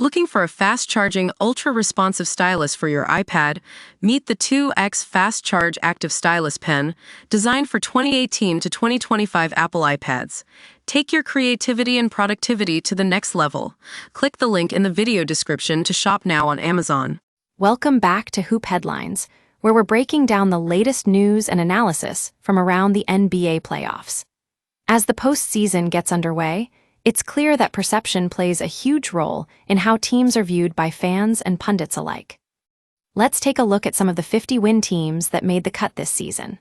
Looking for a fast-charging, ultra-responsive stylus for your iPad? Meet the 2X Fast Charge Active Stylus Pen, designed for 2018 to 2025 Apple iPads. Take your creativity and productivity to the next level. Click the link in the video description to shop now on Amazon. Welcome back to Hoop Headlines, where we're breaking down the latest news and analysis from around the NBA playoffs. As the postseason gets underway, it's clear that perception plays a huge role in how teams are viewed by fans and pundits alike. Let's take a look at some of the 50-win teams that made the cut this season.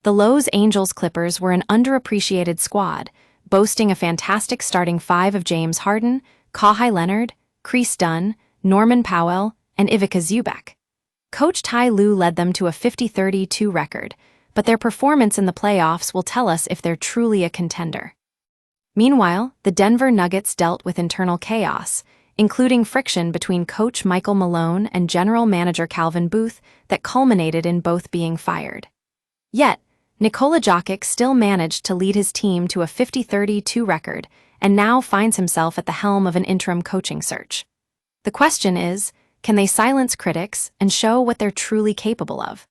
The Los Angeles Clippers were an underappreciated squad, boasting a fantastic starting five of James Harden, Kawhi Leonard, Kris Dunn, Norman Powell, and Ivica Zubac. Coach Ty Lue led them to a 50-32 record, but their performance in the playoffs will tell us if they're truly a contender. Meanwhile, the Denver Nuggets dealt with internal chaos, including friction between coach Michael Malone and general manager Calvin Booth that culminated in both being fired. Yet, Nikola Jokic still managed to lead his team to a 50-32 record and now finds himself at the helm of an interim coaching search. The question is, can they silence critics and show what they're truly capable of?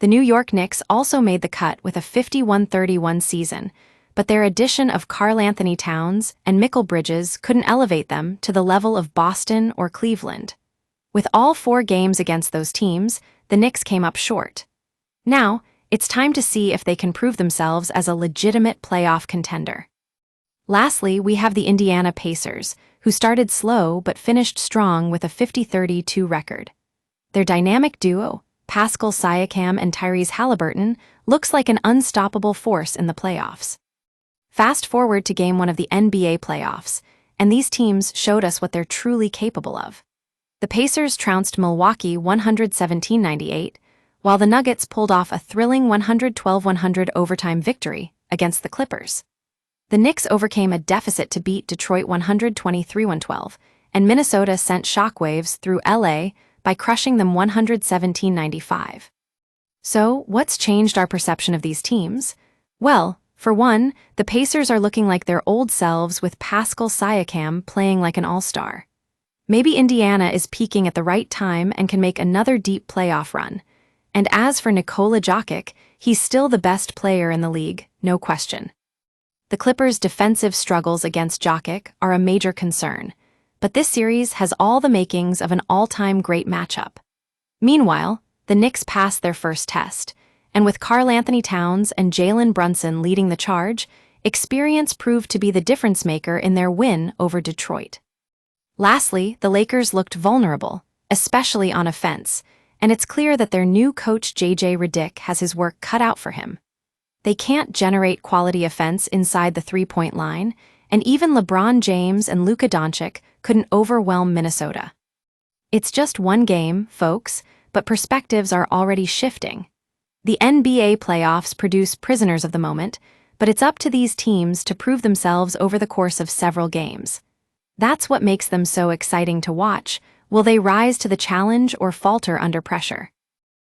The New York Knicks also made the cut with a 51-31 season, but their addition of Karl-Anthony Towns and Mikal Bridges couldn't elevate them to the level of Boston or Cleveland. With all 4 games against those teams, the Knicks came up short. Now, it's time to see if they can prove themselves as a legitimate playoff contender. Lastly, we have the Indiana Pacers, who started slow but finished strong with a 50-32 record. Their dynamic duo, Pascal Siakam and Tyrese Halliburton, looks like an unstoppable force in the playoffs. Fast forward to Game 1 of the NBA playoffs, and these teams showed us what they're truly capable of. The Pacers trounced Milwaukee 117-98, while the Nuggets pulled off a thrilling 112-100 overtime victory against the Clippers. The Knicks overcame a deficit to beat Detroit 123-112, and Minnesota sent shockwaves through LA by crushing them 117-95. So, what's changed our perception of these teams? Well, for one, the Pacers are looking like their old selves with Pascal Siakam playing like an all-star. Maybe Indiana is peaking at the right time and can make another deep playoff run. And as for Nikola Jokic, he's still the best player in the league, no question. The Clippers' defensive struggles against Jokic are a major concern, but this series has all the makings of an all-time great matchup. Meanwhile, the Knicks passed their first test, and with Karl-Anthony Towns and Jalen Brunson leading the charge, experience proved to be the difference-maker in their win over Detroit. Lastly, the Lakers looked vulnerable, especially on offense, and it's clear that their new coach JJ Redick has his work cut out for him. They can't generate quality offense inside the three-point line, and even LeBron James and Luka Doncic couldn't overwhelm Minnesota. It's just one game, folks, but perspectives are already shifting. The NBA playoffs produce prisoners of the moment, but it's up to these teams to prove themselves over the course of several games. That's what makes them so exciting to watch. Will they rise to the challenge or falter under pressure?